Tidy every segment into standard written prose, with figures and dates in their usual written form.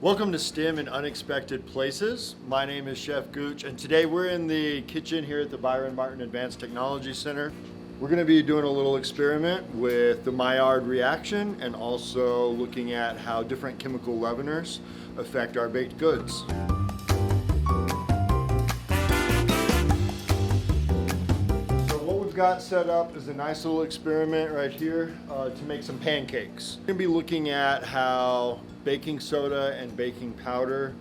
Welcome to STEM in Unexpected Places. My name is Chef Gooch, and today we're in the kitchen here at the Byron Martin Advanced Technology Center. We're going to be doing a little experiment with the maillard reaction and also looking at how different chemical leaveners affect our baked goods. Got set up is a nice little experiment right here to make some pancakes. We're going to be looking at how baking soda and baking powder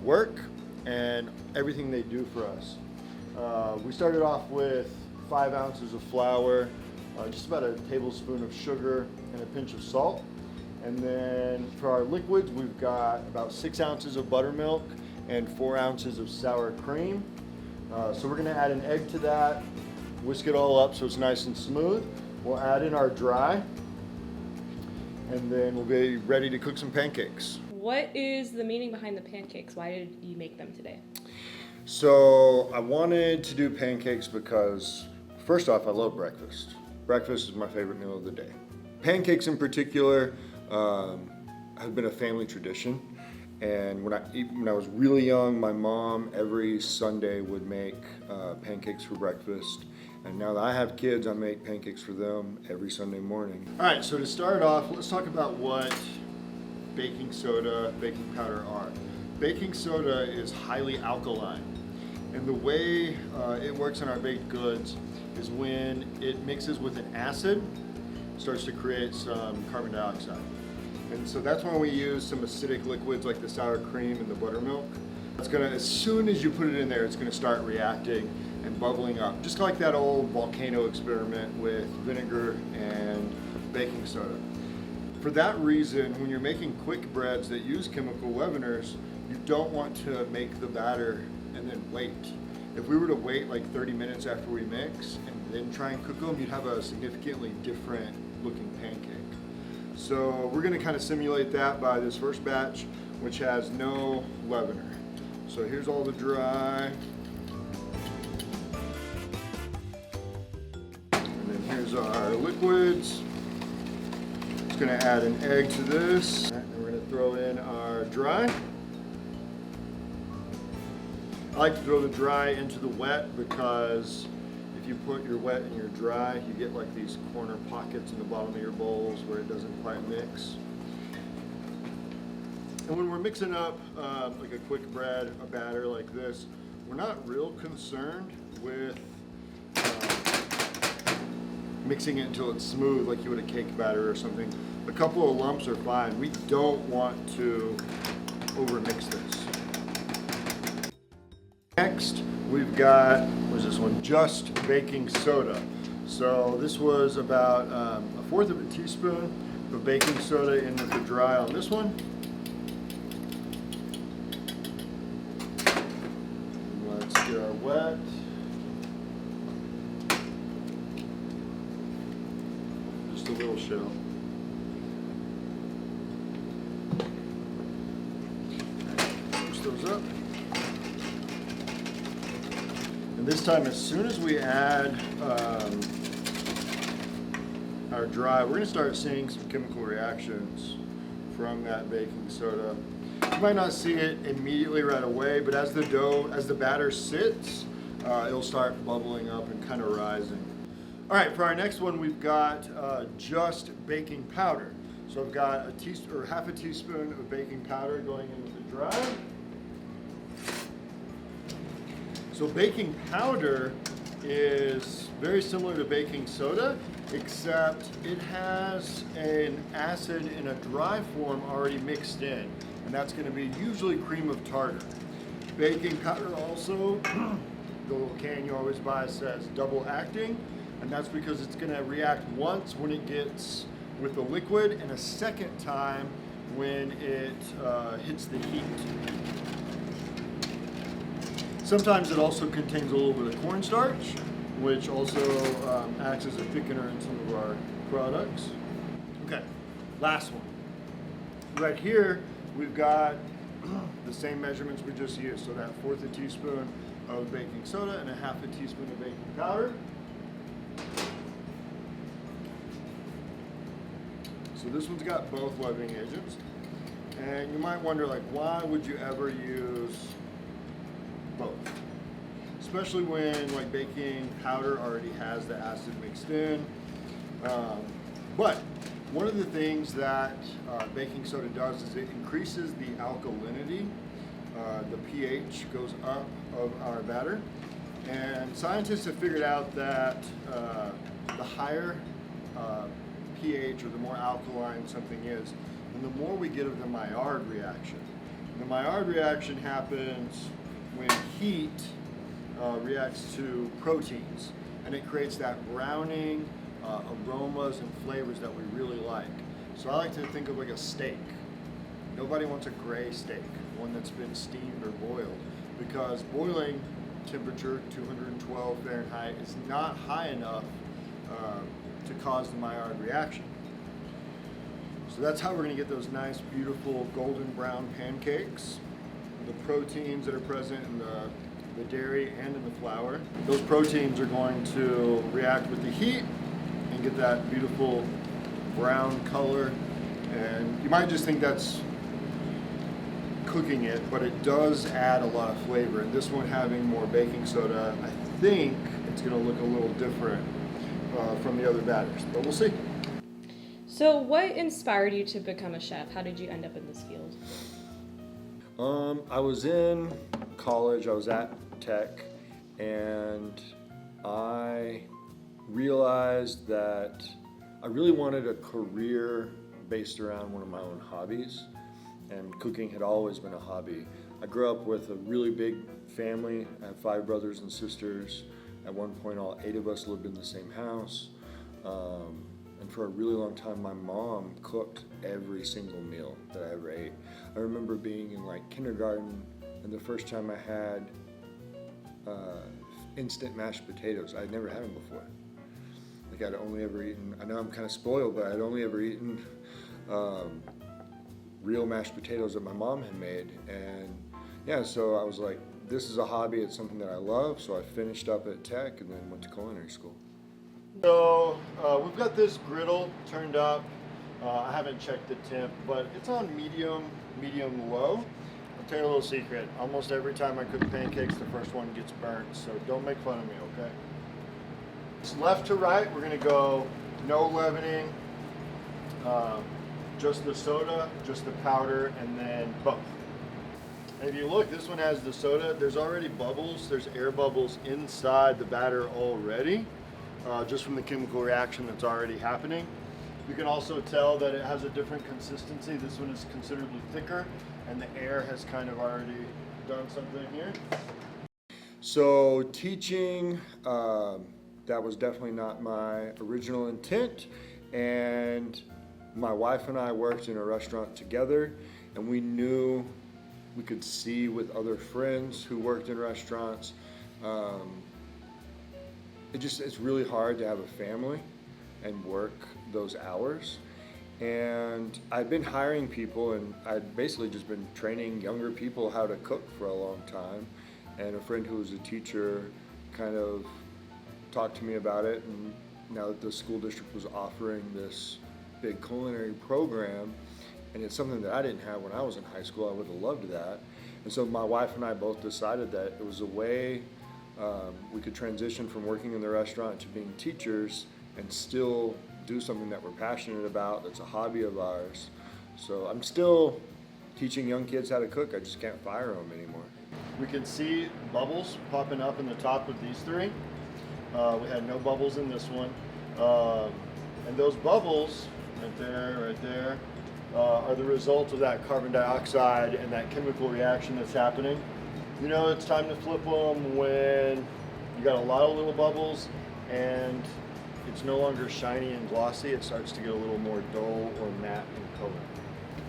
work and everything they do for us. We started off with 5 ounces of flour, just about a tablespoon of sugar, and a pinch of salt. And then for our liquids, we've got about 6 ounces of buttermilk and 4 ounces of sour cream. So we're going to add an egg to that. Whisk it all up so it's nice and smooth. We'll add in our dry, and then we'll be ready to cook some pancakes. What is the meaning behind the pancakes? Why did you make them today? So I wanted to do pancakes because, first off, I love breakfast. Breakfast is my favorite meal of the day. Pancakes in particular have been a family tradition. And when I was really young, my mom every Sunday would make pancakes for breakfast. And now that I have kids, I make pancakes for them every Sunday morning. All right, so to start off, let's talk about what baking soda, baking powder are. Baking soda is highly alkaline. And the way it works in our baked goods is when it mixes with an acid, it starts to create some carbon dioxide. And so that's when we use some acidic liquids like the sour cream and the buttermilk. It's gonna, as soon as you put it in there, it's gonna start reacting and bubbling up. Just like that old volcano experiment with vinegar and baking soda. For that reason, when you're making quick breads that use chemical leaveners, you don't want to make the batter and then wait. If we were to wait like 30 minutes after we mix and then try and cook them, you'd have a significantly different looking pancake. So we're going to kind of simulate that by this first batch, which has no leavener. So here's all the dry. And then here's our liquids. Just going to add an egg to this. And we're going to throw in our dry. I like to throw the dry into the wet because if you put your wet and your dry, you get like these corner pockets in the bottom of your bowls where it doesn't quite mix. And when we're mixing up like a quick bread, a batter like this, we're not real concerned with mixing it until it's smooth like you would a cake batter or something. A couple of lumps are fine. We don't want to overmix this. Next, we've got, what is this one? Just baking soda. So this was about 1/4 of a teaspoon of baking soda in with the dry on this one. Let's get our wet. Just a little shell. Push those up. This time, as soon as we add our dry, we're going to start seeing some chemical reactions from that baking soda. You might not see it immediately right away, but as the batter sits, it'll start bubbling up and kind of rising. All right, for our next one, we've got just baking powder. So I've got half a teaspoon of baking powder going in with the dry. So baking powder is very similar to baking soda, except it has an acid in a dry form already mixed in, and that's going to be usually cream of tartar. Baking powder also, the little can you always buy says double acting, and that's because it's going to react once when it gets with the liquid and a second time when it hits the heat. Sometimes it also contains a little bit of cornstarch, which also acts as a thickener in some of our products. Okay, last one. Right here, we've got the same measurements we just used. So that 1/4 a teaspoon of baking soda and a 1/2 a teaspoon of baking powder. So this one's got both leavening agents. And you might wonder, like, why would you ever use both? Especially when like baking powder already has the acid mixed in. But one of the things that baking soda does is it increases the alkalinity. The pH goes up of our batter. And scientists have figured out that the higher pH or the more alkaline something is, and the more we get of the Maillard reaction. And the Maillard reaction happens when heat reacts to proteins, and it creates that browning aromas and flavors that we really like. So I like to think of like a steak. Nobody wants a gray steak, one that's been steamed or boiled, because boiling temperature 212 Fahrenheit is not high enough to cause the Maillard reaction. So that's how we're going to get those nice, beautiful golden brown pancakes. The proteins that are present in the dairy and in the flour, those proteins are going to react with the heat and get that beautiful brown color. And you might just think that's cooking it, but it does add a lot of flavor. And this one having more baking soda, I think it's going to look a little different from the other batters, but we'll see. So what inspired you to become a chef? How did you end up in this field? I was in college, I was at Tech, and I realized that I really wanted a career based around one of my own hobbies, and cooking had always been a hobby. I grew up with a really big family. I have 5 brothers and sisters. At one point, all 8 of us lived in the same house. And for a really long time, my mom cooked every single meal that I ever ate. I remember being in like kindergarten, and the first time I had instant mashed potatoes. I'd never had them before. Like I'd only ever eaten, I know I'm kind of spoiled, but I'd only ever eaten real mashed potatoes that my mom had made. And yeah, so I was like, this is a hobby, it's something that I love, so I finished up at Tech and then went to culinary school. So we've got this griddle turned up. I haven't checked the temp, but it's on medium low. I'll tell you a little secret. Almost every time I cook pancakes, the first one gets burnt, so don't make fun of me, okay? It's left to right, we're gonna go no leavening, just the soda, just the powder, and then both. And if you look, this one has the soda. There's already bubbles. There's air bubbles inside the batter already, just from the chemical reaction that's already happening. You can also tell that it has a different consistency. This one is considerably thicker, and the air has kind of already done something here. So teaching, that was definitely not my original intent. And my wife and I worked in a restaurant together, and we knew, we could see with other friends who worked in restaurants, it's really hard to have a family and work those hours. And I'd been hiring people, and I'd basically just been training younger people how to cook for a long time. And a friend who was a teacher kind of talked to me about it, and now that the school district was offering this big culinary program, and it's something that I didn't have when I was in high school, I would have loved that. And so my wife and I both decided that it was a way we could transition from working in the restaurant to being teachers and still do something that we're passionate about, that's a hobby of ours. So I'm still teaching young kids how to cook, I just can't fire them anymore. We can see bubbles popping up in the top of these 3. We had no bubbles in this one. And those bubbles, right there, are the result of that carbon dioxide and that chemical reaction that's happening. You know, it's time to flip them when you got a lot of little bubbles and it's no longer shiny and glossy. It starts to get a little more dull or matte in color.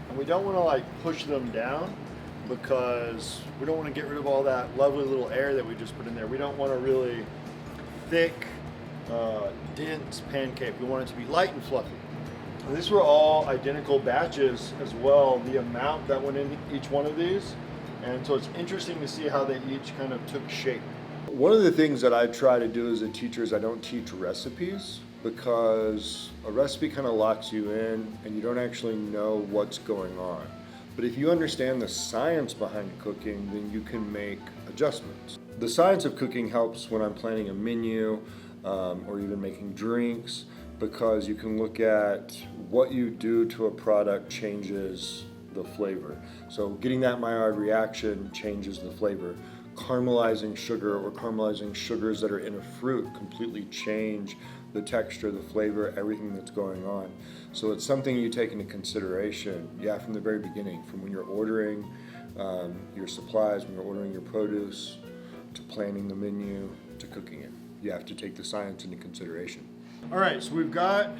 And we don't want to like push them down, because we don't want to get rid of all that lovely little air that we just put in there. We don't want a really thick, dense pancake. We want it to be light and fluffy. And these were all identical batches as well, the amount that went in each one of these. And so it's interesting to see how they each kind of took shape. One of the things that I try to do as a teacher is I don't teach recipes, because a recipe kind of locks you in and you don't actually know what's going on. But if you understand the science behind cooking, then you can make adjustments. The science of cooking helps when I'm planning a menu or even making drinks, because you can look at what you do to a product changes the flavor. So getting that Maillard reaction changes the flavor. Caramelizing sugar or caramelizing sugars that are in a fruit completely change the texture, the flavor, everything that's going on. So it's something you take into consideration, from the very beginning, from when you're ordering your supplies, when you're ordering your produce, to planning the menu, to cooking it. You have to take the science into consideration. All right, so we've got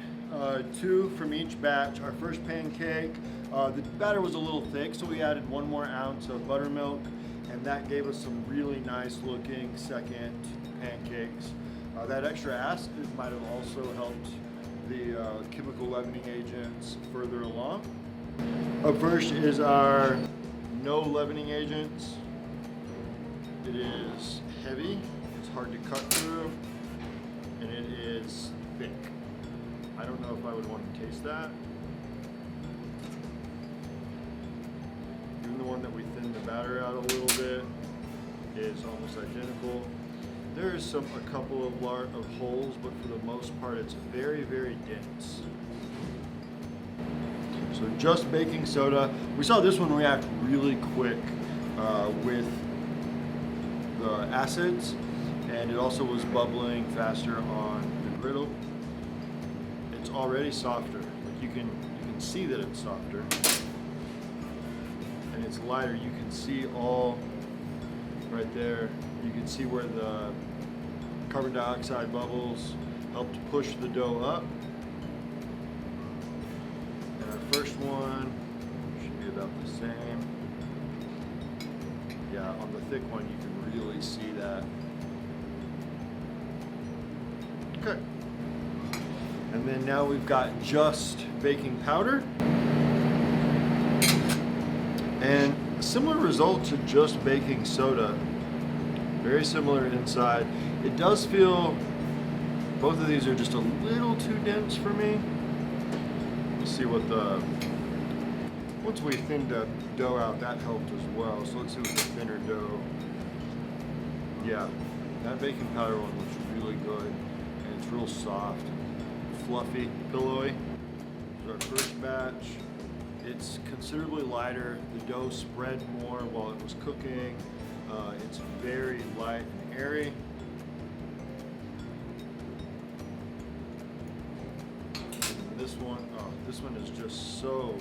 2 from each batch. Our first pancake, the batter was a little thick, so we added 1 more ounce of buttermilk, and that gave us some really nice looking second pancakes. That extra acid might have also helped the chemical leavening agents further along. Up first is our no leavening agents. It is heavy, it's hard to cut through, and it is thick. I don't know if I would want to taste that. Even the one that we thinned the batter out a little bit is almost identical. There's a couple of holes, but for the most part it's very, very dense. So just baking soda. We saw this one react really quick with the acids, and it also was bubbling faster on the griddle. It's already softer. Like you can see that it's softer, and it's lighter. You can see all right there. You can see where the carbon dioxide bubbles helped push the dough up. And our first one should be about the same. Yeah, on the thick one you can really see that. Okay. And then now we've got just baking powder. And similar result to just baking soda. Very similar inside. It does feel, both of these are just a little too dense for me. We'll see what once we thinned the dough out, that helped as well. So let's see what the thinner dough. Yeah, that baking powder one looks really good. And it's real soft, fluffy, pillowy. This is our first batch. It's considerably lighter. The dough spread more while it was cooking. It's very light and airy. And this one is just so,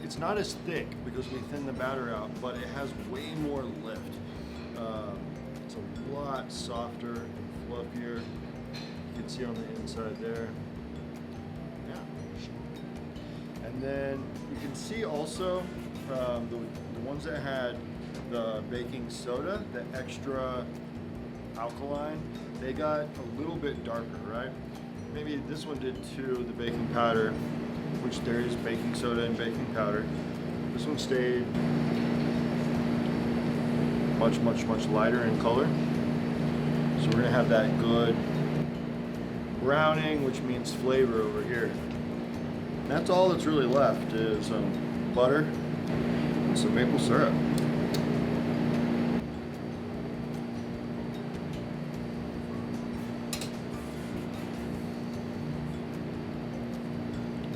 it's not as thick because we thinned the batter out, but it has way more lift. It's a lot softer and fluffier. You can see on the inside there. Yeah. And then you can see also the ones that had the baking soda, the extra alkaline, they got a little bit darker, right? Maybe this one did too, the baking powder, which there is baking soda and baking powder. This one stayed much, much, much lighter in color. So we're gonna have that good browning, which means flavor over here. And that's all that's really left is some butter and some maple syrup.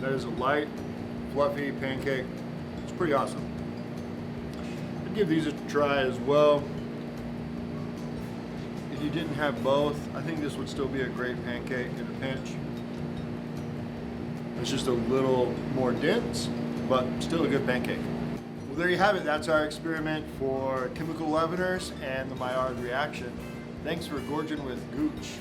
That is a light, fluffy pancake. It's pretty awesome. I'd give these a try as well. If you didn't have both, I think this would still be a great pancake in a pinch. It's just a little more dense, but still a good pancake. Well, there you have it. That's our experiment for chemical leaveners and the Maillard reaction. Thanks for gorging with Gooch.